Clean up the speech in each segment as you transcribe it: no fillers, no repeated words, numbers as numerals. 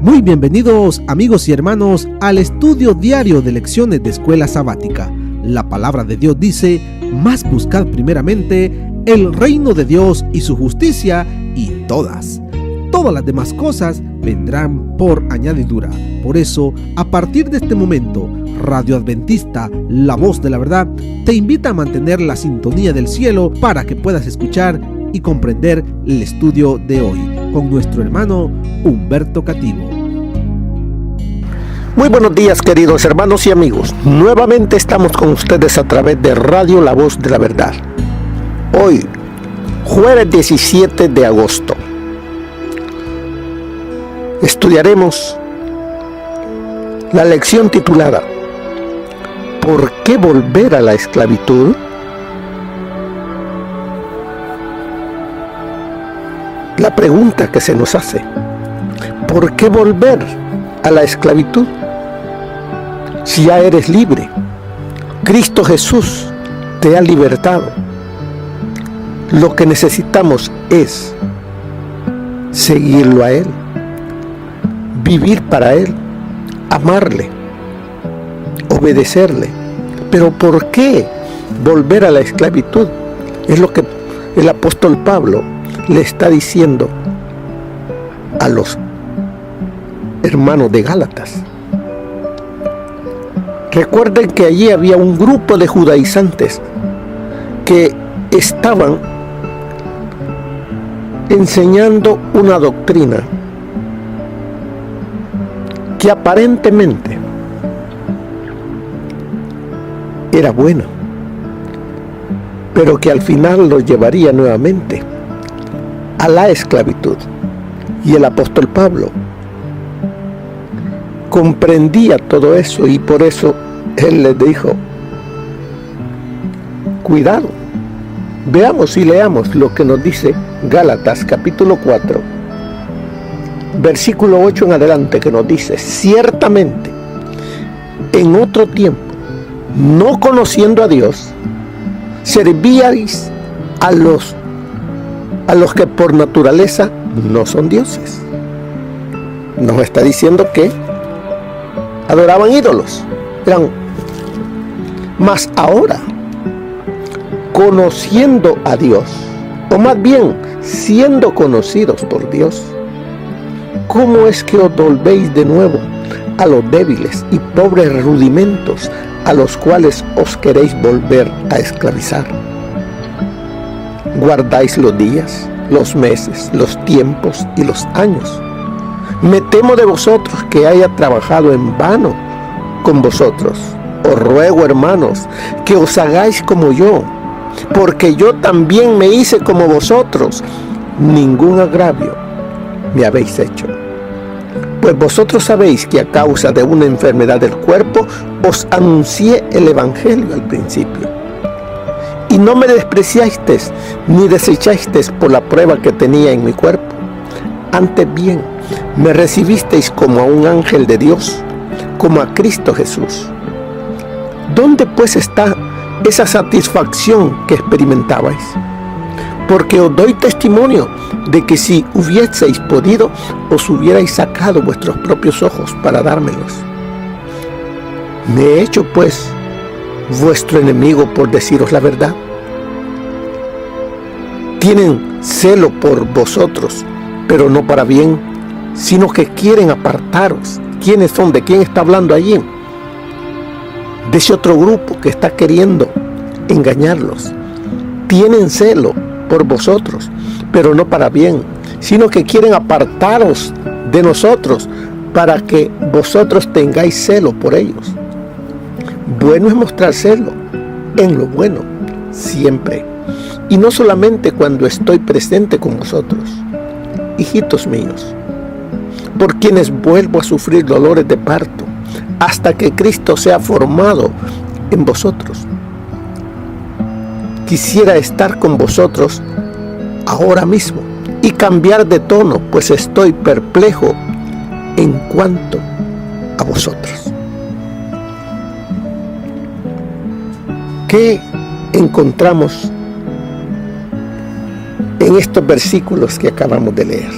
Muy bienvenidos amigos y hermanos al estudio diario de lecciones de Escuela Sabática. La palabra de Dios dice: mas buscad primeramente el reino de Dios y su justicia, y todas las demás cosas vendrán por añadidura. Por eso, a partir de este momento, Radio Adventista, la voz de la verdad, te invita a mantener la sintonía del cielo para que puedas escuchar y comprender el estudio de hoy con nuestro hermano Humberto Cativo. Muy buenos días, queridos hermanos y amigos. Nuevamente estamos con ustedes a través de Radio La Voz de la Verdad. Hoy, jueves 17 de agosto, estudiaremos la lección titulada ¿Por qué volver a la esclavitud? La pregunta que se nos hace: ¿por qué volver a la esclavitud? Si ya eres libre, Cristo Jesús te ha libertado. Lo que necesitamos es seguirlo a Él, vivir para Él, amarle, obedecerle. Pero ¿por qué volver a la esclavitud? Es lo que el apóstol Pablo le está diciendo a los hermanos de Gálatas. Recuerden que allí había un grupo de judaizantes que estaban enseñando una doctrina que aparentemente era buena, pero que al final los llevaría nuevamente a la esclavitud. Y el apóstol Pablo comprendía todo eso, y por eso él les dijo: cuidado. Veamos y leamos lo que nos dice Gálatas capítulo 4, versículo 8 en adelante, que nos dice: ciertamente en otro tiempo, no conociendo a Dios, servíais a los que por naturaleza no son dioses. Nos está diciendo que adoraban ídolos. Mas ahora, conociendo a Dios, o más bien siendo conocidos por Dios, ¿cómo es que os volvéis de nuevo a los débiles y pobres rudimentos a los cuales os queréis volver a esclavizar? Guardáis los días, los meses, los tiempos y los años. Me temo de vosotros que haya trabajado en vano con vosotros. Os ruego, hermanos, que os hagáis como yo, porque yo también me hice como vosotros. Ningún agravio me habéis hecho. Pues vosotros sabéis que a causa de una enfermedad del cuerpo os anuncié el Evangelio al principio. Y no me despreciasteis ni desechasteis por la prueba que tenía en mi cuerpo. Antes bien, me recibisteis como a un ángel de Dios, como a Cristo Jesús. ¿Dónde pues está esa satisfacción que experimentabais? Porque os doy testimonio de que si hubieseis podido, os hubierais sacado vuestros propios ojos para dármelos. ¿Me he hecho pues vuestro enemigo por deciros la verdad? Tienen celo por vosotros, pero no para bien, sino que quieren apartaros. ¿Quiénes son? ¿De quién está hablando allí? De ese otro grupo que está queriendo engañarlos. Tienen celo por vosotros, pero no para bien, sino que quieren apartaros de nosotros para que vosotros tengáis celo por ellos. Bueno es mostrar celo en lo bueno, siempre, y no solamente cuando estoy presente con vosotros, hijitos míos, por quienes vuelvo a sufrir dolores de parto, hasta que Cristo sea formado en vosotros. Quisiera estar con vosotros ahora mismo y cambiar de tono, pues estoy perplejo en cuanto a vosotros. ¿Qué encontramos en estos versículos que acabamos de leer?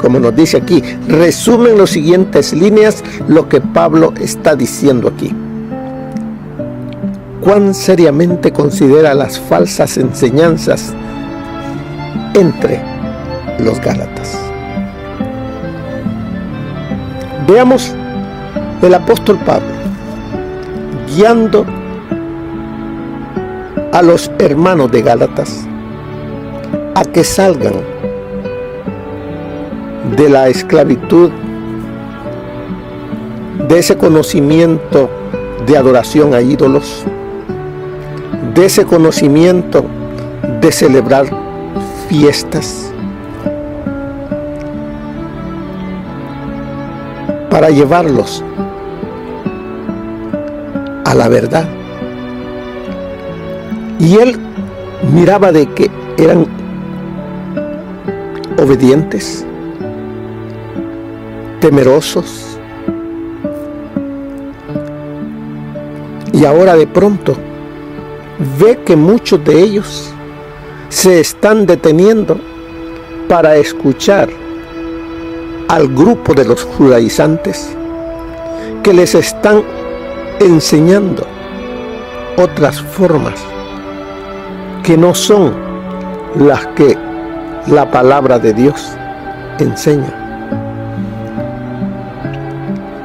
como nos dice aquí, resumen las siguientes líneas lo que Pablo está diciendo aquí. ¿Cuán seriamente considera las falsas enseñanzas entre los Gálatas? Veamos el apóstol Pablo guiando a los hermanos de Gálatas a que salgan de la esclavitud, de ese conocimiento de adoración a ídolos, de ese conocimiento de celebrar fiestas, para llevarlos a la verdad. Y él miraba de que eran obedientes, temerosos, y ahora de pronto ve que muchos de ellos se están deteniendo para escuchar al grupo de los judaizantes que les están enseñando otras formas que no son las que la palabra de Dios enseña.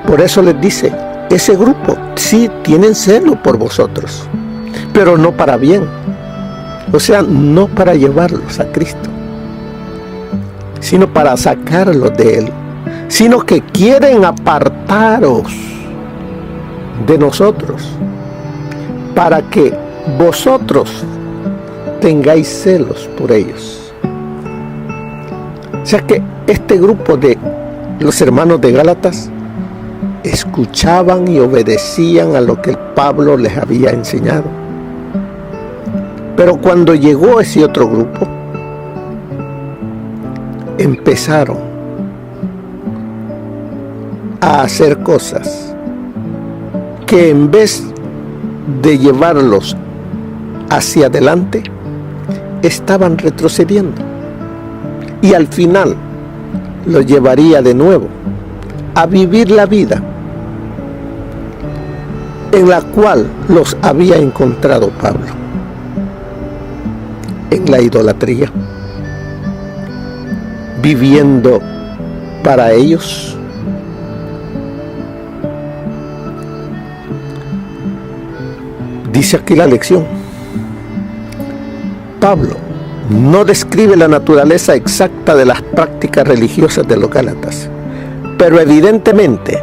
Por eso les dice, ese grupo sí tienen celo por vosotros, pero no para bien, o sea, no para llevarlos a Cristo, sino para sacarlos de Él, sino que quieren apartaros de nosotros para que vosotros tengáis celos por ellos. O sea que este grupo de los hermanos de Gálatas escuchaban y obedecían a lo que Pablo les había enseñado. Pero cuando llegó ese otro grupo, empezaron a hacer cosas que en vez de llevarlos hacia adelante, estaban retrocediendo. Y al final los llevaría de nuevo a vivir la vida en la cual los había encontrado Pablo, en la idolatría, viviendo para ellos, dice aquí la lección. Pablo no describe la naturaleza exacta de las prácticas religiosas de los gálatas, pero evidentemente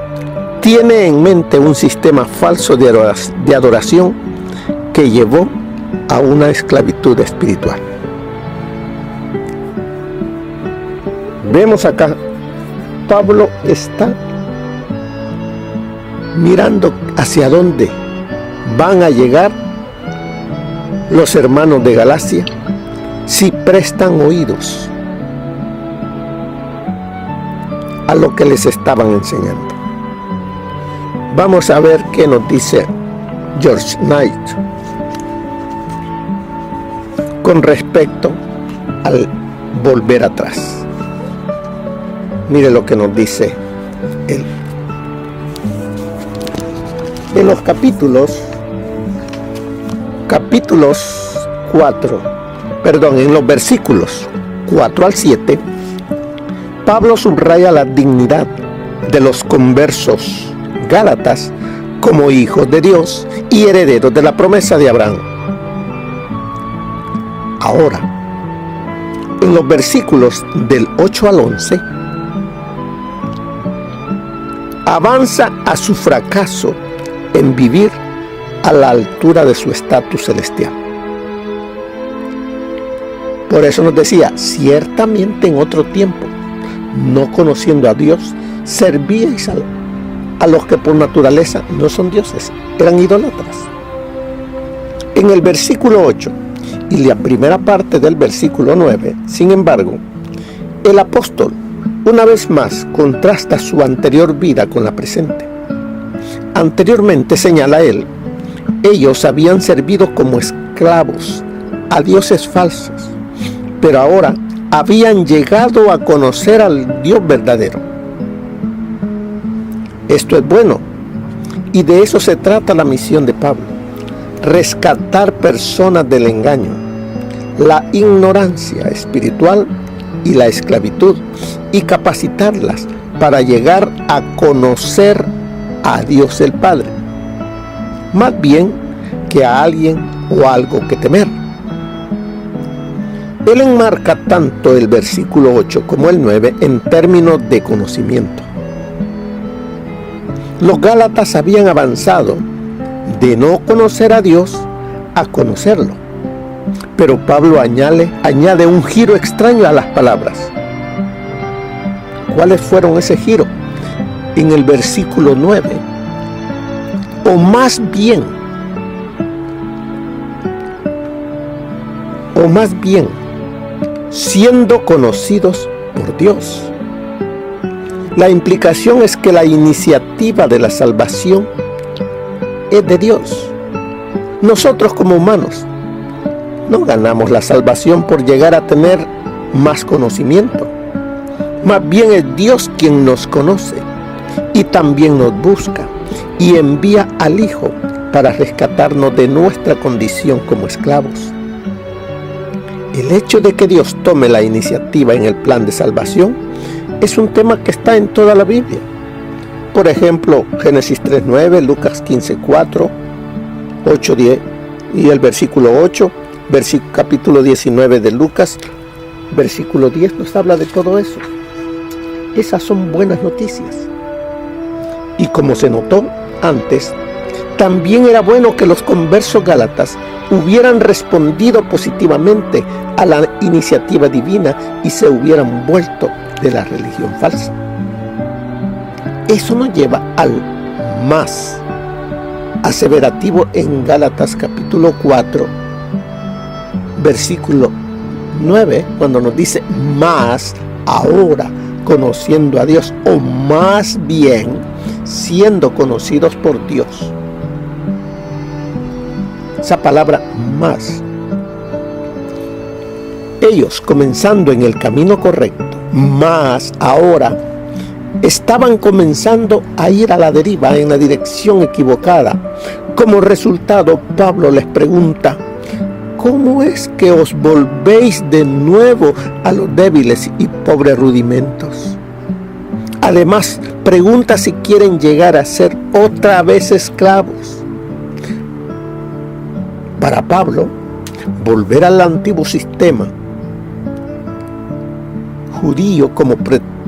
tiene en mente un sistema falso de adoración que llevó a una esclavitud espiritual. Vemos acá, Pablo está mirando hacia dónde van a llegar los hermanos de Galacia si prestan oídos a lo que les estaban enseñando. Vamos a ver qué nos dice George Knight con respecto al volver atrás. Mire lo que nos dice él. En los capítulos 4, en los versículos 4 al 7, Pablo subraya la dignidad de los conversos gálatas como hijos de Dios y herederos de la promesa de Abraham. Ahora, en los versículos del 8 al 11, avanza a su fracaso en vivir a la altura de su estatus celestial. Por eso nos decía, ciertamente en otro tiempo, no conociendo a Dios, servíais a los que por naturaleza no son dioses, eran idólatras. En el versículo 8 y la primera parte del versículo 9, sin embargo, el apóstol una vez más contrasta su anterior vida con la presente. Anteriormente, señala él, ellos habían servido como esclavos a dioses falsos, pero ahora habían llegado a conocer al Dios verdadero. Esto es bueno, y de eso se trata la misión de Pablo: rescatar personas del engaño, la ignorancia espiritual y la esclavitud, y capacitarlas para llegar a conocer a Dios el Padre, más bien que a alguien o algo que temer. Él enmarca tanto el versículo 8 como el 9 en términos de conocimiento. Los Gálatas habían avanzado de no conocer a Dios a conocerlo, pero Pablo añade un giro extraño a las palabras. ¿Cuáles fueron ese giro? En el versículo 9, o más bien, siendo conocidos por Dios. La implicación es que la iniciativa de la salvación es de Dios. Nosotros como humanos no ganamos la salvación por llegar a tener más conocimiento. Más bien es Dios quien nos conoce y también nos busca y envía al Hijo para rescatarnos de nuestra condición como esclavos. El hecho de que Dios tome la iniciativa en el plan de salvación es un tema que está en toda la Biblia. Por ejemplo, Génesis 3:9, Lucas 15:4, 8:10 y el versículo 8, capítulo 19 de Lucas, versículo 10 nos habla de todo eso. Esas son buenas noticias. Y como se notó antes, también era bueno que los conversos gálatas hubieran respondido positivamente a la iniciativa divina y se hubieran vuelto de la religión falsa. Eso nos lleva al más aseverativo en Gálatas capítulo 4, versículo 9, cuando nos dice: más ahora conociendo a Dios, o más bien siendo conocidos por Dios. Esa palabra más. Ellos, comenzando en el camino correcto, más ahora estaban comenzando a ir a la deriva en la dirección equivocada. Como resultado, Pablo les pregunta: ¿cómo es que os volvéis de nuevo a los débiles y pobres rudimentos? Además, pregunta si quieren llegar a ser otra vez esclavos. Para Pablo, volver al antiguo sistema judío, como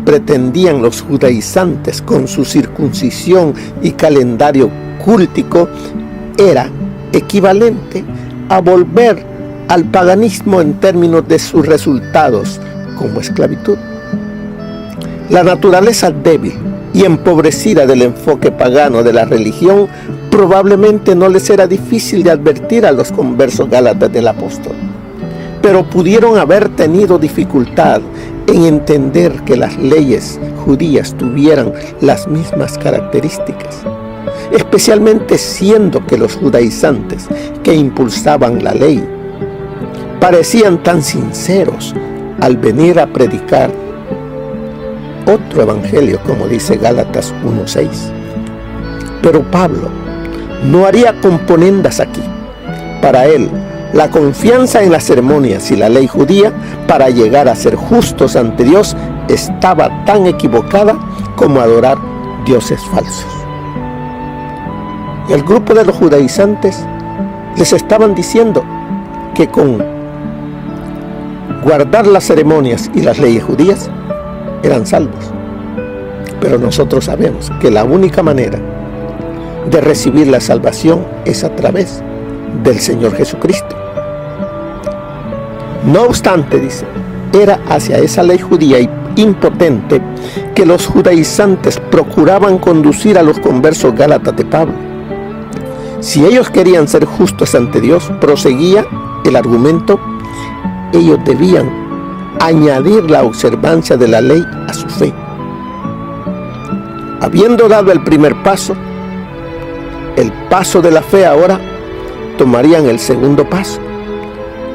pretendían los judaizantes con su circuncisión y calendario cúltico, era equivalente a volver al paganismo en términos de sus resultados, como esclavitud. La naturaleza débil y empobrecida del enfoque pagano de la religión probablemente no les era difícil de advertir a los conversos gálatas del apóstol, pero pudieron haber tenido dificultad en entender que las leyes judías tuvieran las mismas características, especialmente siendo que los judaizantes que impulsaban la ley parecían tan sinceros al venir a predicar otro evangelio, como dice Gálatas 1:6. Pero Pablo no haría componendas aquí. Para él, la confianza en las ceremonias y la ley judía para llegar a ser justos ante Dios estaba tan equivocada como adorar dioses falsos. El grupo de los judaizantes les estaban diciendo que con guardar las ceremonias y las leyes judías eran salvos. Pero nosotros sabemos que la única manera de recibir la salvación es a través del Señor Jesucristo. No obstante, dice, era hacia esa ley judía impotente que los judaizantes procuraban conducir a los conversos gálatas de Pablo. Si ellos querían ser justos ante Dios, proseguía el argumento, ellos debían añadir la observancia de la ley a su fe. Habiendo dado el primer paso, el paso de la fe, ahora tomarían el segundo paso,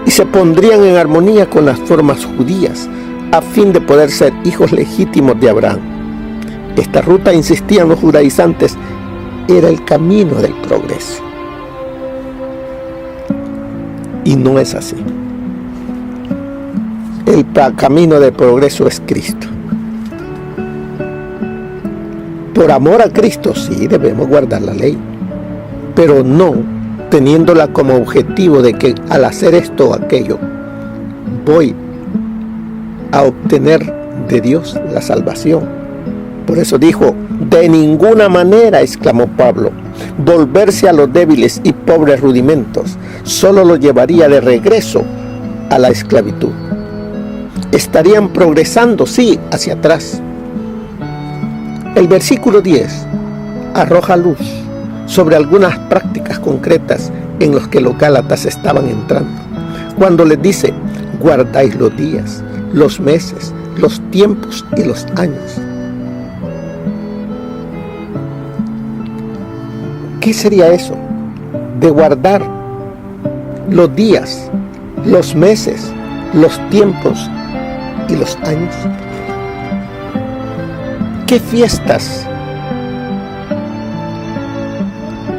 y se pondrían en armonía con las formas judías a fin de poder ser hijos legítimos de Abraham. Esta ruta, insistían los judaizantes, era el camino del progreso. Y no es así. El camino del progreso es Cristo. Por amor a Cristo, sí, debemos guardar la ley, pero no teniéndola como objetivo de que al hacer esto o aquello, voy a obtener de Dios la salvación. Por eso dijo, de ninguna manera, exclamó Pablo, volverse a los débiles y pobres rudimentos solo los llevaría de regreso a la esclavitud. Estarían progresando, sí, hacia atrás. El versículo 10 arroja luz sobre algunas prácticas concretas en las que los gálatas estaban entrando, cuando les dice, guardáis los días, los meses, los tiempos y los años. ¿Qué sería eso? De guardar los días, los meses, los tiempos y los años. ¿Qué fiestas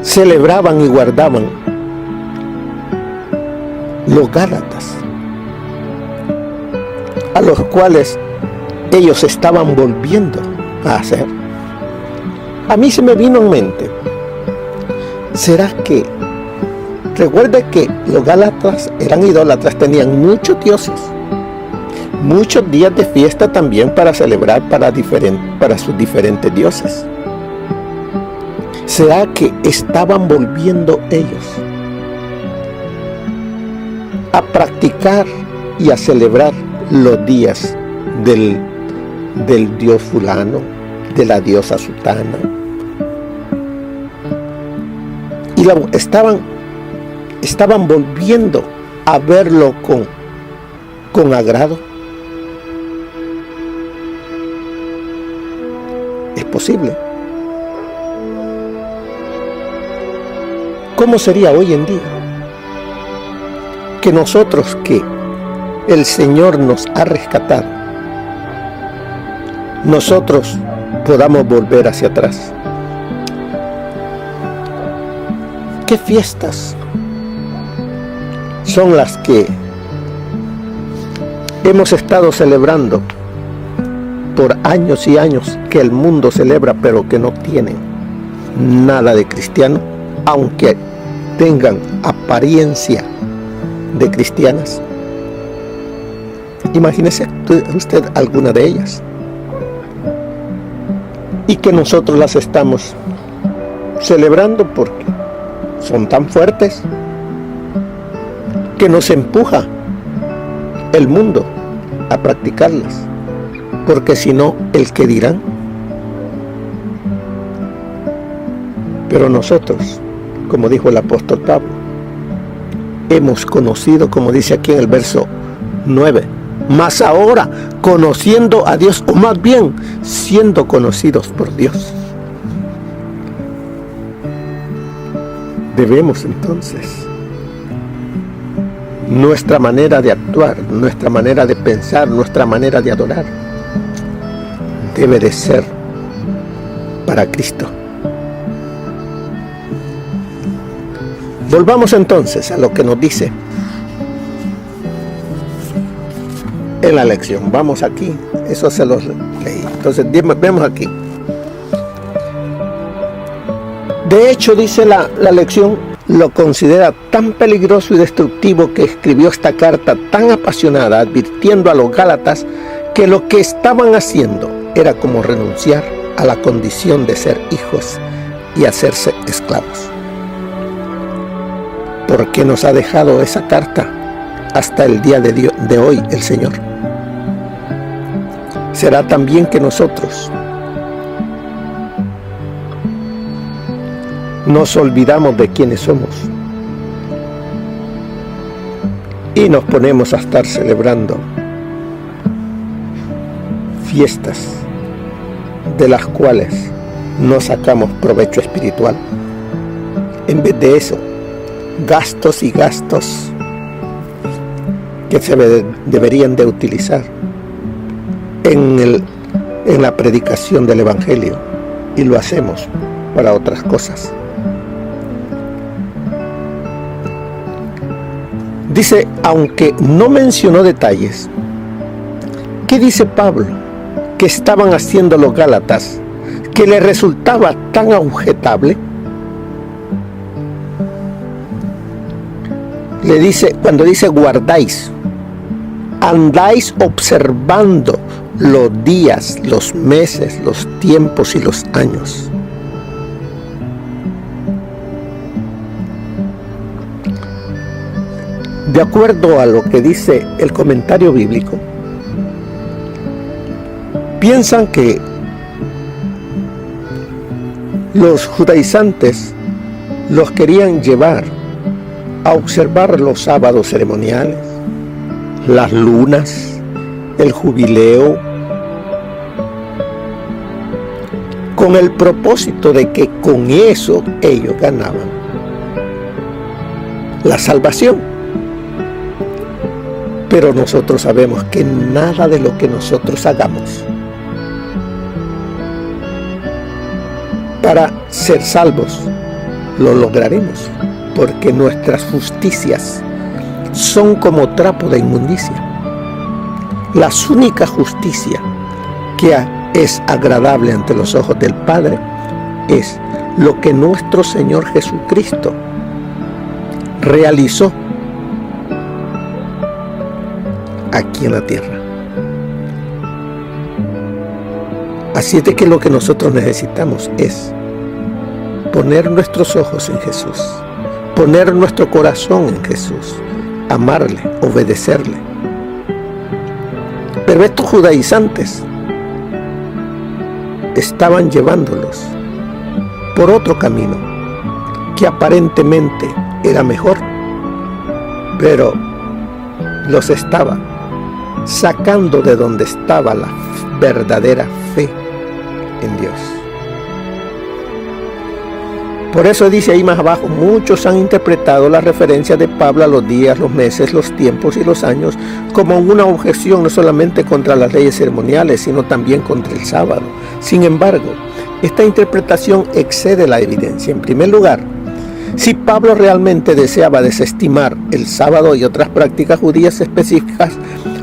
celebraban y guardaban los gálatas, a los cuales ellos estaban volviendo a hacer? A mí se me vino en mente, ¿será que recuerde que los gálatas eran idólatras, tenían muchos dioses, muchos días de fiesta también para celebrar para sus diferentes dioses? ¿Será que estaban volviendo ellos a practicar y a celebrar los días del dios fulano, de la diosa sutana? Y estaban volviendo a verlo con agrado. Es posible. ¿Cómo sería hoy en día que nosotros, que el Señor nos ha rescatado, nosotros podamos volver hacia atrás? ¿Qué fiestas son las que hemos estado celebrando por años y años, que el mundo celebra, pero que no tienen nada de cristiano, aunque tengan apariencia de cristianas? Imagínese usted alguna de ellas, y que nosotros las estamos celebrando porque son tan fuertes que nos empuja el mundo a practicarlas, porque si no, el que dirán. Pero nosotros, como dijo el apóstol Pablo, hemos conocido, como dice aquí en el verso 9, mas ahora conociendo a Dios, o más bien siendo conocidos por Dios. Debemos entonces, nuestra manera de actuar, nuestra manera de pensar, nuestra manera de adorar, debe de ser para Cristo. Volvamos entonces a lo que nos dice en la lección. Vamos aquí, eso se los leí. Entonces vemos aquí. De hecho, dice la lección, lo considera tan peligroso y destructivo que escribió esta carta tan apasionada, advirtiendo a los gálatas que lo que estaban haciendo era como renunciar a la condición de ser hijos y hacerse esclavos. ¿Por qué nos ha dejado esa carta hasta el día de hoy el Señor? ¿Será también que nosotros nos olvidamos de quiénes somos y nos ponemos a estar celebrando fiestas de las cuales no sacamos provecho espiritual? En vez de eso, gastos y gastos que deberían de utilizar en la predicación del Evangelio, y lo hacemos para otras cosas. Dice, aunque no mencionó detalles, ¿qué dice Pablo que estaban haciendo los Gálatas que le resultaba tan objetable? Le dice, cuando dice guardáis, andáis observando los días, los meses, los tiempos y los años. De acuerdo a lo que dice el comentario bíblico, piensan que los judaizantes los querían llevar a observar los sábados ceremoniales, las lunas, el jubileo, con el propósito de que con eso ellos ganaban la salvación. Pero nosotros sabemos que nada de lo que nosotros hagamos para ser salvos lo lograremos, porque nuestras justicias son como trapo de inmundicia. La única justicia que es agradable ante los ojos del Padre es lo que nuestro Señor Jesucristo realizó aquí en la tierra. Así es de que lo que nosotros necesitamos es poner nuestros ojos en Jesús, poner nuestro corazón en Jesús, amarle, obedecerle. Pero estos judaizantes estaban llevándolos por otro camino que aparentemente era mejor, pero los estaba sacando de donde estaba la verdadera fe en Dios. Por eso dice ahí más abajo, muchos han interpretado la referencia de Pablo a los días, los meses, los tiempos y los años como una objeción no solamente contra las leyes ceremoniales, sino también contra el sábado. Sin embargo, esta interpretación excede la evidencia. En primer lugar, si Pablo realmente deseaba desestimar el sábado y otras prácticas judías específicas,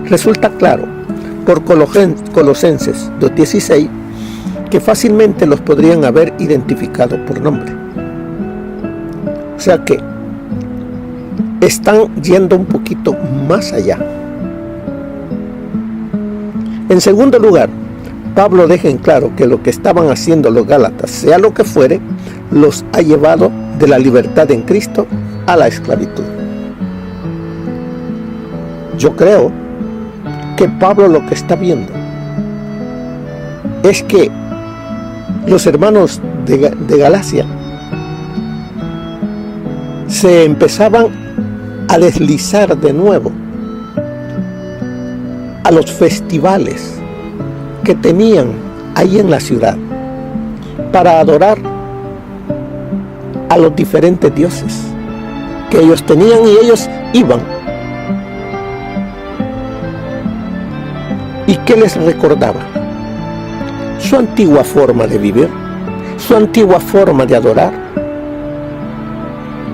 resulta claro por Colosenses 2:16 que fácilmente los podrían haber identificado por nombre. O sea que están yendo un poquito más allá. En segundo lugar, Pablo deja en claro que lo que estaban haciendo los Gálatas, sea lo que fuere, los ha llevado de la libertad en Cristo a la esclavitud. Yo creo que Pablo lo que está viendo es que los hermanos de Galacia se empezaban a deslizar de nuevo a los festivales que tenían ahí en la ciudad para adorar a los diferentes dioses que ellos tenían, y ellos iban. ¿Y qué les recordaba? Su antigua forma de vivir, su antigua forma de adorar,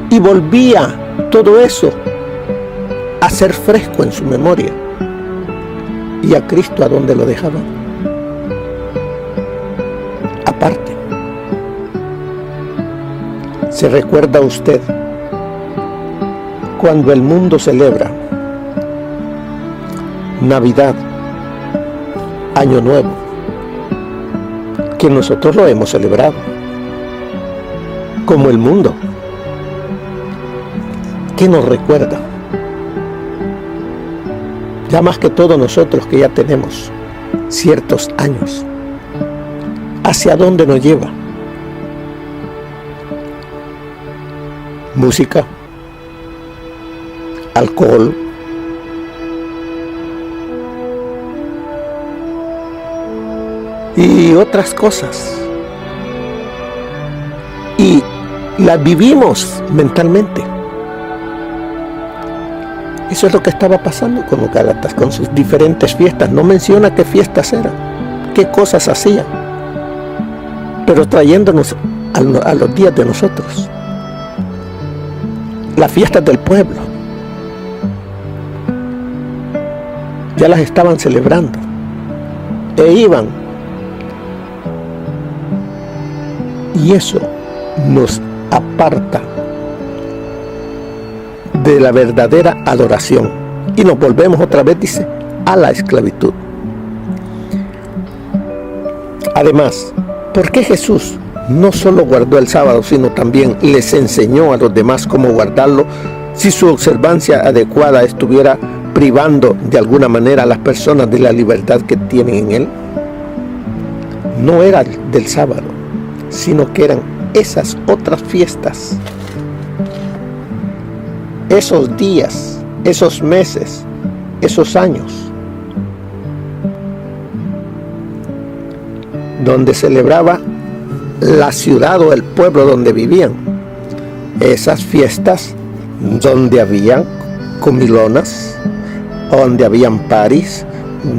y volvía todo eso a ser fresco en su memoria. ¿Y a Cristo a dónde lo dejaban? Aparte. ¿Se recuerda usted cuando el mundo celebra Navidad, Año Nuevo, que nosotros lo hemos celebrado como el mundo? ¿Qué nos recuerda? Ya más que todo nosotros que ya tenemos ciertos años, ¿hacia dónde nos lleva? Música, alcohol, y otras cosas, y las vivimos mentalmente. Eso es lo que estaba pasando con los gálatas, con sus diferentes fiestas. No menciona qué fiestas eran, qué cosas hacían, pero trayéndonos a los días de nosotros. Las fiestas del pueblo ya las estaban celebrando e iban. Y eso nos aparta de la verdadera adoración y nos volvemos otra vez, dice, a la esclavitud. Además, ¿por qué Jesús no solo guardó el sábado, sino también les enseñó a los demás cómo guardarlo, si su observancia adecuada estuviera privando de alguna manera a las personas de la libertad que tienen en él? No era del sábado, sino que eran esas otras fiestas, esos días, esos meses, esos años, donde celebraba la ciudad o el pueblo donde vivían. Esas fiestas donde habían comilonas, donde habían paris,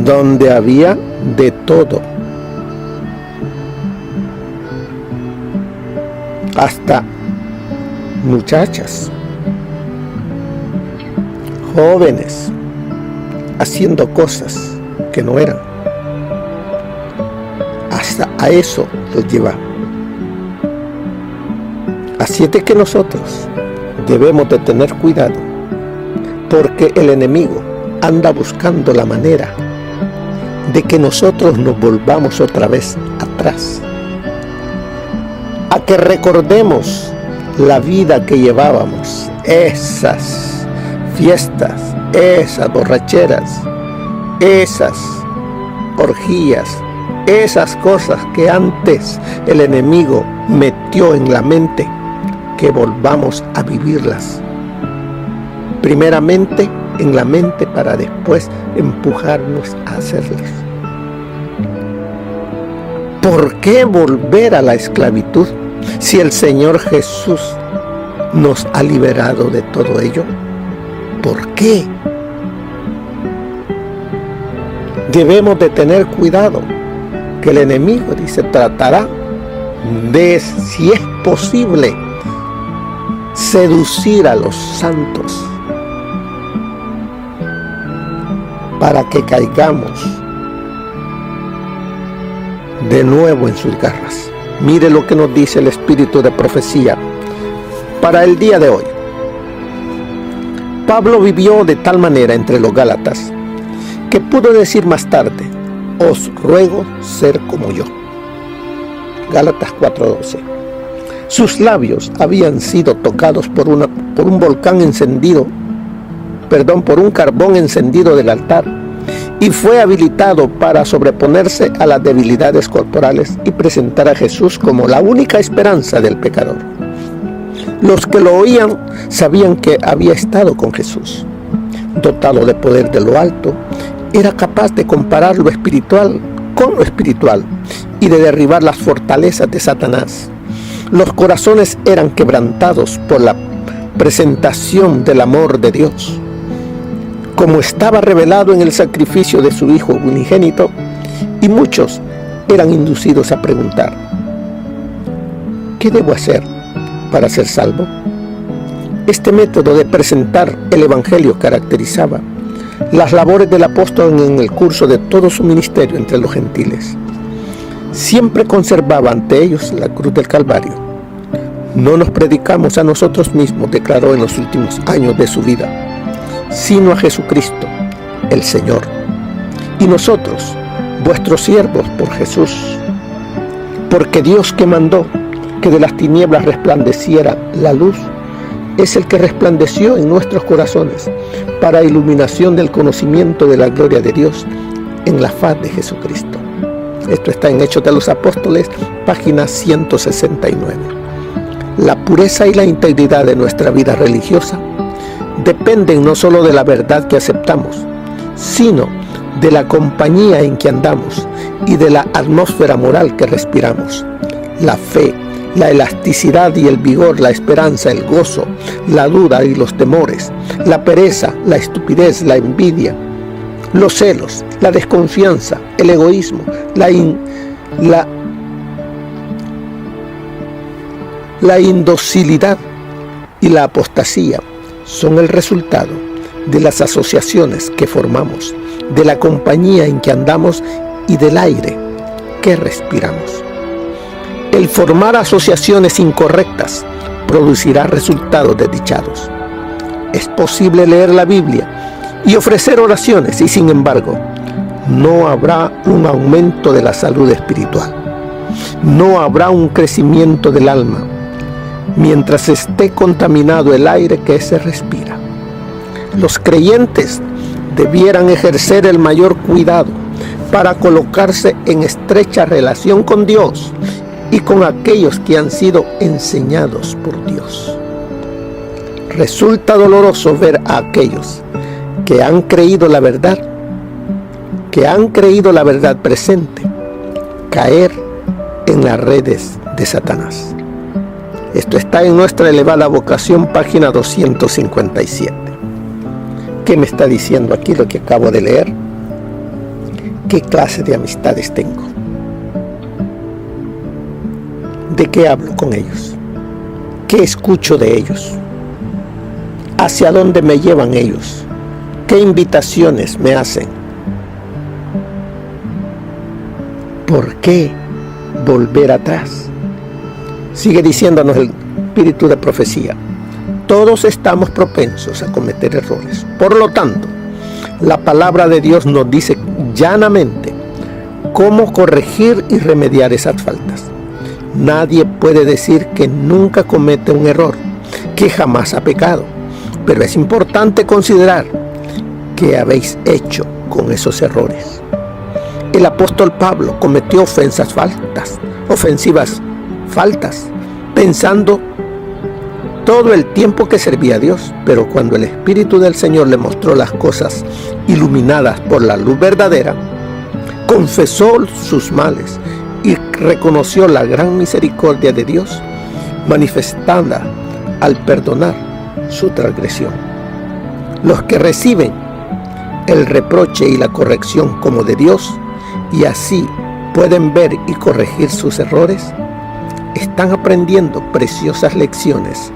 donde había de todo. Hasta muchachas, jóvenes, haciendo cosas que no eran. Hasta a eso los lleva. Así es de que nosotros debemos de tener cuidado, porque el enemigo anda buscando la manera de que nosotros nos volvamos otra vez atrás, a que recordemos la vida que llevábamos, esas fiestas, esas borracheras, esas orgías, esas cosas que antes el enemigo metió en la mente, que volvamos a vivirlas. Primeramente en la mente para después empujarnos a hacerlas. ¿Por qué volver a la esclavitud si el Señor Jesús nos ha liberado de todo ello? ¿Por qué? Debemos de tener cuidado, que el enemigo, dice, tratará de, si es posible, seducir a los santos para que caigamos de nuevo en sus garras. Mire lo que nos dice el espíritu de profecía para el día de hoy. Pablo vivió de tal manera entre los gálatas que pudo decir más tarde: os ruego ser como yo. Gálatas 4:12. Sus labios habían sido tocados por un volcán encendido, por un carbón encendido del altar, y fue habilitado para sobreponerse a las debilidades corporales y presentar a Jesús como la única esperanza del pecador. Los que lo oían sabían que había estado con Jesús. Dotado de poder de lo alto, era capaz de comparar lo espiritual con lo espiritual y de derribar las fortalezas de Satanás. Los corazones eran quebrantados por la presentación del amor de Dios, como estaba revelado en el sacrificio de su Hijo unigénito, y muchos eran inducidos a preguntar: ¿qué debo hacer para ser salvo? Este método de presentar el Evangelio caracterizaba las labores del apóstol en el curso de todo su ministerio entre los gentiles. Siempre conservaba ante ellos la cruz del Calvario. No nos predicamos a nosotros mismos, declaró en los últimos años de su vida, sino a Jesucristo, el Señor. Y nosotros, vuestros siervos por Jesús, porque Dios, que mandó que de las tinieblas resplandeciera la luz, es el que resplandeció en nuestros corazones para iluminación del conocimiento de la gloria de Dios en la faz de Jesucristo. Esto está en Hechos de los Apóstoles, página 169. La pureza y la integridad de nuestra vida religiosa dependen no solo de la verdad que aceptamos, sino de la compañía en que andamos y de la atmósfera moral que respiramos. La fe, la elasticidad y el vigor, la esperanza, el gozo, la duda y los temores, la pereza, la estupidez, la envidia, los celos, la desconfianza, el egoísmo, la indocilidad y la apostasía son el resultado de las asociaciones que formamos, de la compañía en que andamos y del aire que respiramos. El formar asociaciones incorrectas producirá resultados desdichados. Es posible leer la Biblia y ofrecer oraciones y, sin embargo, no habrá un aumento de la salud espiritual. No habrá un crecimiento del alma mientras esté contaminado el aire que se respira. Los creyentes debieran ejercer el mayor cuidado para colocarse en estrecha relación con Dios y con aquellos que han sido enseñados por Dios. Resulta doloroso ver a aquellos que han creído la verdad presente, caer en las redes de Satanás. Esto está en Nuestra Elevada Vocación, página 257. ¿Qué me está diciendo aquí lo que acabo de leer? ¿Qué clase de amistades tengo? ¿De qué hablo con ellos? ¿Qué escucho de ellos? ¿Hacia dónde me llevan ellos? ¿Qué invitaciones me hacen? ¿Por qué volver atrás? Sigue diciéndonos el espíritu de profecía. Todos estamos propensos a cometer errores. Por lo tanto, la palabra de Dios nos dice llanamente cómo corregir y remediar esas faltas. Nadie puede decir que nunca comete un error, que jamás ha pecado, pero es importante considerar qué habéis hecho con esos errores. El apóstol Pablo cometió ofensivas faltas, pensando todo el tiempo que servía a Dios, pero cuando el Espíritu del Señor le mostró las cosas iluminadas por la luz verdadera, confesó sus males y reconoció la gran misericordia de Dios manifestada al perdonar su transgresión. Los que reciben el reproche y la corrección como de Dios y así pueden ver y corregir sus errores, están aprendiendo preciosas lecciones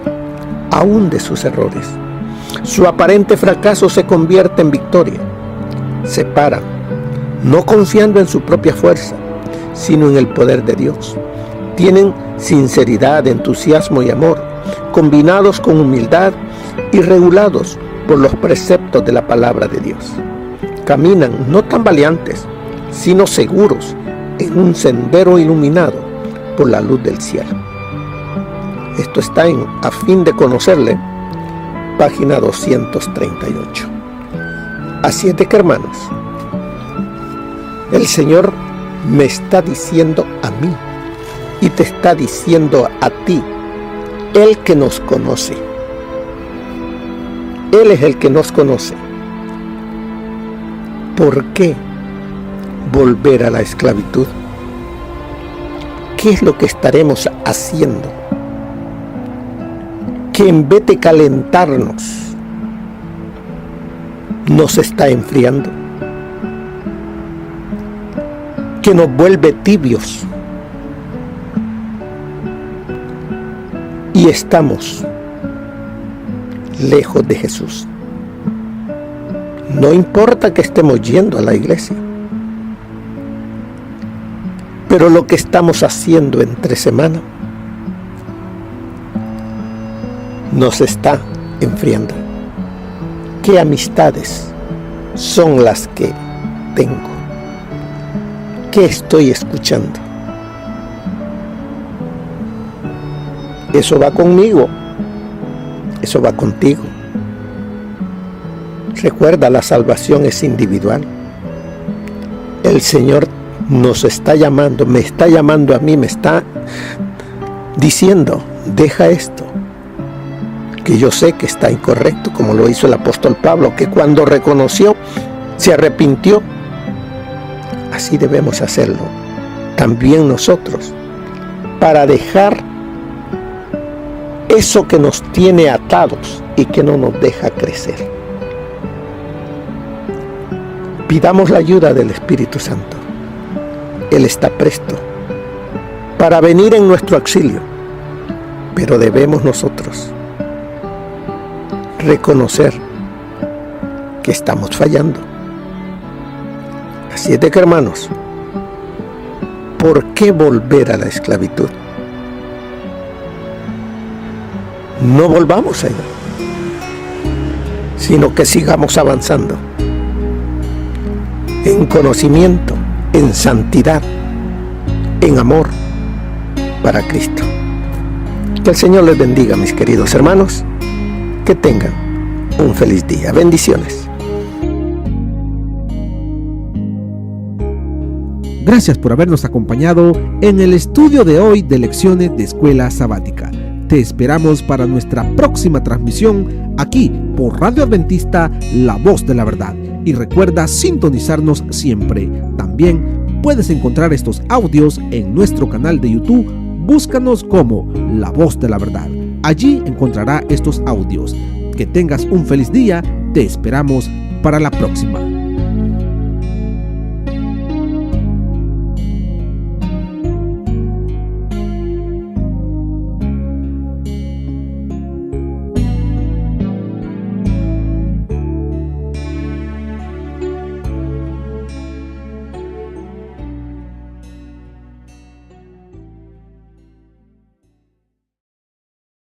aún de sus errores. Su aparente fracaso se convierte en victoria. Se paran, no confiando en su propia fuerza, sino en el poder de Dios. Tienen sinceridad, entusiasmo y amor, combinados con humildad y regulados por los preceptos de la palabra de Dios. Caminan no tambaleantes, sino seguros en un sendero iluminado por la luz del cielo. Esto está en A fin de conocerle, página 238. Así es de que, hermanos, el Señor me está diciendo a mí y te está diciendo a ti, Él que nos conoce. Él es el que nos conoce. ¿Por qué volver a la esclavitud? ¿Qué es lo que estaremos haciendo? Que en vez de calentarnos, nos está enfriando. Que nos vuelve tibios. Y estamos lejos de Jesús. No importa que estemos yendo a la iglesia, pero lo que estamos haciendo entre semana nos está enfriando. ¿Qué amistades son las que tengo? ¿Qué estoy escuchando? Eso va conmigo, eso va contigo. Recuerda, la salvación es individual. El Señor nos está llamando, me está llamando a mí, me está diciendo, deja esto, que yo sé que está incorrecto, como lo hizo el apóstol Pablo, que cuando reconoció, se arrepintió. Así debemos hacerlo también nosotros, para dejar eso que nos tiene atados y que no nos deja crecer. Pidamos la ayuda del Espíritu Santo. Él está presto para venir en nuestro auxilio, pero debemos nosotros reconocer que estamos fallando. Así es de que, hermanos, ¿por qué volver a la esclavitud? No volvamos a ella, sino que sigamos avanzando en conocimiento, en santidad, en amor para Cristo. Que el Señor les bendiga, mis queridos hermanos. Que tengan un feliz día. Bendiciones. Gracias por habernos acompañado en el estudio de hoy de Lecciones de Escuela Sabática. Te esperamos para nuestra próxima transmisión aquí por Radio Adventista, La Voz de la Verdad. Y recuerda sintonizarnos siempre. También puedes encontrar estos audios en nuestro canal de YouTube. Búscanos como La Voz de la Verdad. Allí encontrará estos audios. Que tengas un feliz día. Te esperamos para la próxima.